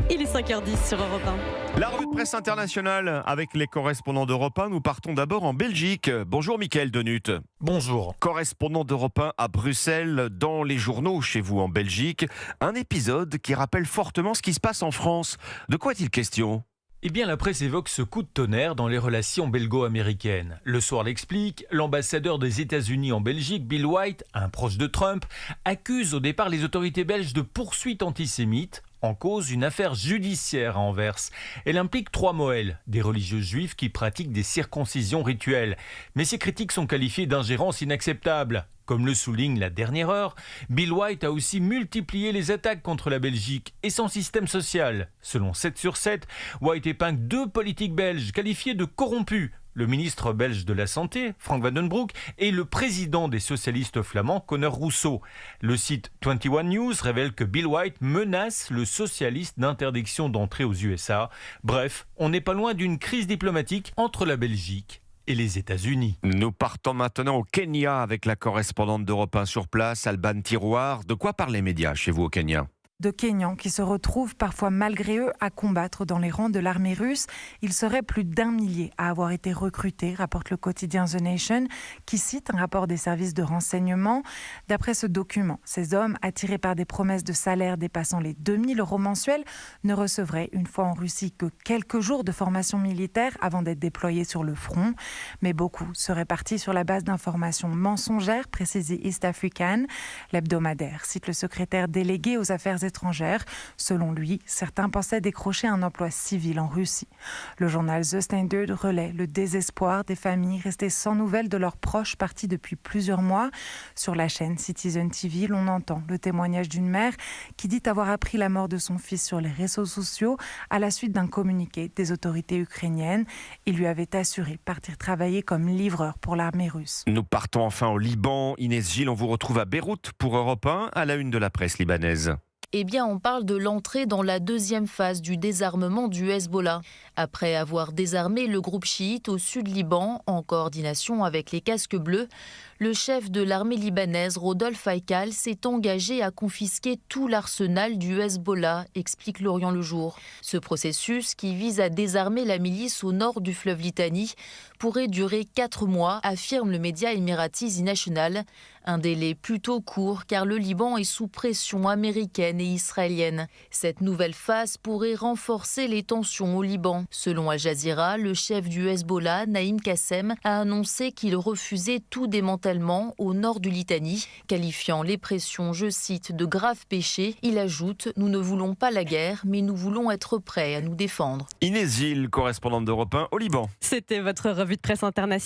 Il est 5h10 sur Europe 1. La revue de presse internationale avec les correspondants d'Europe 1. Nous partons d'abord en Belgique. Bonjour Mickaël Denutte. Bonjour. Correspondant d'Europe 1 à Bruxelles, dans les journaux chez vous en Belgique. Un épisode qui rappelle fortement ce qui se passe en France. De quoi est-il question ? Eh bien, la presse évoque ce coup de tonnerre dans les relations belgo-américaines. Le Soir l'explique, l'ambassadeur des États-Unis en Belgique, Bill White, un proche de Trump, accuse au départ les autorités belges de poursuites antisémites. En cause, une affaire judiciaire à Anvers. Elle implique 3 Moëls, des religieux juifs qui pratiquent des circoncisions rituelles. Mais ces critiques sont qualifiées d'ingérence inacceptable. Comme le souligne La Dernière Heure, Bill White a aussi multiplié les attaques contre la Belgique et son système social. Selon 7 sur 7, White épingle 2 politiques belges qualifiés de corrompus. Le ministre belge de la Santé, Frank Vandenbroek, et le président des socialistes flamands, Conor Rousseau. Le site 21 News révèle que Bill White menace le socialiste d'interdiction d'entrée aux USA. Bref, on n'est pas loin d'une crise diplomatique entre la Belgique et les États-Unis. Nous partons maintenant au Kenya avec la correspondante d'Europe 1 sur place, Alban Tiroir. De quoi parlent les médias chez vous au Kenya ? De Kenyans qui se retrouvent parfois malgré eux à combattre dans les rangs de l'armée russe. Il serait plus d'1 millier à avoir été recrutés, rapporte le quotidien The Nation, qui cite un rapport des services de renseignement. D'après ce document, ces hommes, attirés par des promesses de salaire dépassant les 2000 € mensuels, ne recevraient une fois en Russie que quelques jours de formation militaire avant d'être déployés sur le front. Mais beaucoup seraient partis sur la base d'informations mensongères, précise East African. L'hebdomadaire cite le secrétaire délégué aux affaires étrangères. Selon lui, certains pensaient décrocher un emploi civil en Russie. Le journal The Standard relaie le désespoir des familles restées sans nouvelles de leurs proches partis depuis plusieurs mois. Sur la chaîne Citizen TV, l'on entend le témoignage d'une mère qui dit avoir appris la mort de son fils sur les réseaux sociaux à la suite d'un communiqué des autorités ukrainiennes. Il lui avait assuré partir travailler comme livreur pour l'armée russe. Nous partons enfin au Liban. Inès Gilles, on vous retrouve à Beyrouth pour Europe 1, à la une de la presse libanaise. Eh bien, on parle de l'entrée dans la deuxième phase du désarmement du Hezbollah. Après avoir désarmé le groupe chiite au sud Liban, en coordination avec les casques bleus, le chef de l'armée libanaise, Rodolphe Haïkal, s'est engagé à confisquer tout l'arsenal du Hezbollah, explique L'Orient le Jour. Ce processus, qui vise à désarmer la milice au nord du fleuve Litani, pourrait durer 4 mois, affirme le média émirati The National. Un délai plutôt court car le Liban est sous pression américaine et israélienne. Cette nouvelle phase pourrait renforcer les tensions au Liban. Selon Al Jazeera, le chef du Hezbollah, Naïm Kassem, a annoncé qu'il refusait tout démantèlement au nord du Litani, qualifiant les pressions, je cite, de graves péchés. Il ajoute « Nous ne voulons pas la guerre, mais nous voulons être prêts à nous défendre ». Inès Gilles, correspondante d'Europe 1 au Liban. C'était votre revue de presse internationale.